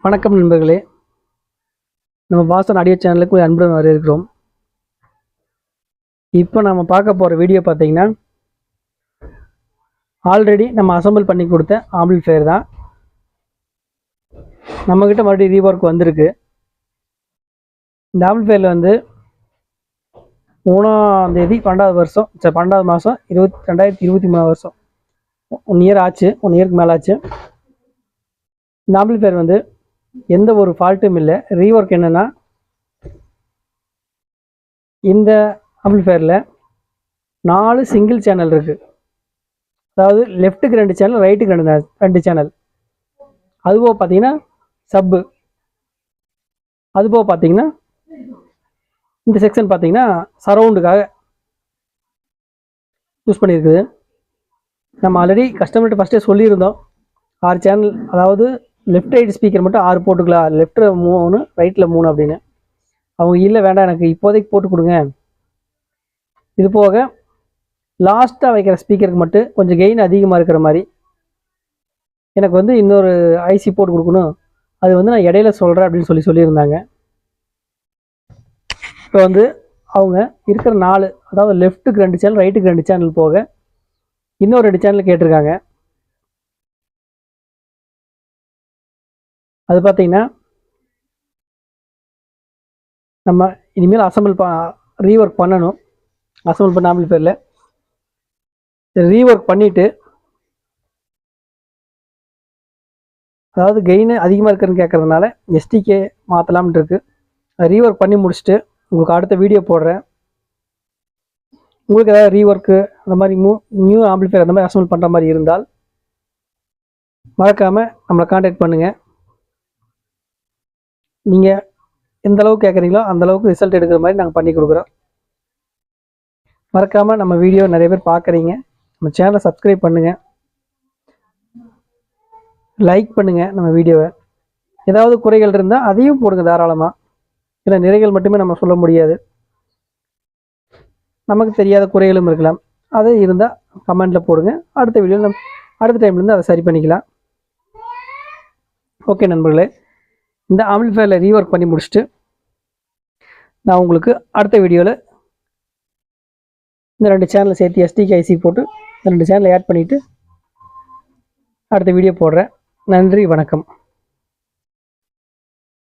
வணக்கம் நண்பர்களே, நம்ம வாசன் ஆடியோ சேனலுக்கு அன்புடன் வரவேற்கிறோம். இப்போ நம்ம பார்க்க போகிற வீடியோ பார்த்தீங்கன்னா, ஆல்ரெடி நம்ம அசம்பிள் பண்ணி கொடுத்த ஆம்பிளிஃபையர் தான். நம்மக்கிட்ட மறுபடியும் ரீவொர்க் வந்திருக்கு. இந்த ஆம்பிளிஃபையரில் வந்து 3ஆம் தேதி 12வது மாதம் 2023 வருஷம் 1 இயர் ஆச்சு. 1 இயருக்கு மேலே ஆச்சு. இந்த ஆம்பிளிஃபையர் வந்து எந்த ஒரு ஃபால்ட்டும் இல்லை. ரீவொர்க் என்னென்னா, இந்த ஆம்பிளிஃபையரில் 4 சிங்கிள் சேனல் இருக்குது. அதாவது லெஃப்ட்டுக்கு 2 சேனல், ரைட்டுக்கு 2 சேனல். அதுபோக பார்த்தீங்கன்னா சப்பு. அதுபோக பார்த்தீங்கன்னா இந்த செக்ஷன் பார்த்தீங்கன்னா சரவுண்டுக்காக யூஸ் பண்ணியிருக்குது. நம்ம ஆல்ரெடி கஸ்டமர்கிட்ட ஃபஸ்ட்டே சொல்லியிருந்தோம், 6 சேனல், அதாவது லெஃப்ட் ரைட் ஸ்பீக்கர் மட்டும் 6 போட்டுக்கலாம், லெஃப்ட்டில் 3 ரைட்டில் 3 அப்படின்னு. அவங்க இல்லை வேண்டாம், எனக்கு இப்போதைக்கு போட்டு கொடுங்க, இது போக லாஸ்ட்டாக வைக்கிற ஸ்பீக்கருக்கு மட்டும் கொஞ்சம் கெயின் அதிகமாக இருக்கிற மாதிரி எனக்கு வந்து இன்னொரு ஐசி போட்டு கொடுக்கணும், அது வந்து நான் இடையில சொல்கிறேன் அப்படின்னு சொல்லியிருந்தாங்க. இப்போ வந்து அவங்க இருக்கிற 4, அதாவது லெஃப்ட்டுக்கு 2 சேனல், ரைட்டுக்கு 2 சேனல் போக இன்னொரு 2 சேனல் கேட்டிருக்காங்க. அது பார்த்தீங்கன்னா நம்ம இனிமேல் ரீவொர்க் பண்ணணும். அசம்பிள் பண்ண ஆம்பிளிஃபையரில் ரீவொர்க் பண்ணிவிட்டு, அதாவது கெயின் அதிகமாக இருக்குன்னு கேட்குறதுனால எஸ்டிகே மாற்றலாம்னு இருக்கு. ரீவொர்க் பண்ணி முடிச்சுட்டு உங்களுக்கு அடுத்த வீடியோ போடுறேன். உங்களுக்கு ஏதாவது ரீவொர்க்கு அந்த மாதிரி நியூ ஆம்பிளிஃபையர் அந்த மாதிரி அசம்பிள் பண்ணுற மாதிரி இருந்தால் மறக்காமல் நம்மளை கான்டாக்ட் பண்ணுங்கள். நீங்கள் எந்த அளவுக்கு கேட்குறீங்களோ அந்தளவுக்கு ரிசல்ட் எடுக்கிற மாதிரி நாங்கள் பண்ணி கொடுக்குறோம். மறக்காமல் நம்ம வீடியோ நிறைய பேர் பார்க்குறீங்க, நம்ம சேனலை சப்ஸ்கிரைப் பண்ணுங்கள், லைக் பண்ணுங்கள். நம்ம வீடியோவை ஏதாவது குறைகள் இருந்தால் அதையும் போடுங்க தாராளமாக. இல்லை, நிறைகள் மட்டுமே நம்ம சொல்ல முடியாது, நமக்கு தெரியாத குறைகளும் இருக்கலாம். அது இருந்தால் கமெண்டில் போடுங்க. அடுத்த வீடியோவில் அடுத்த டைம்லேருந்து அதை சரி பண்ணிக்கலாம். ஓகே நண்பர்களே, இந்த ஆம்பிளிஃபையரில் ரீவொர்க் பண்ணி முடிச்சுட்டு நான் உங்களுக்கு அடுத்த வீடியோவில் இந்த 2 சேனலை சேர்த்து எஸ்டிகே ஐசி போட்டு இந்த 2 சேனலை ஆட் பண்ணிவிட்டு அடுத்த வீடியோ போடுறேன். நன்றி, வணக்கம்.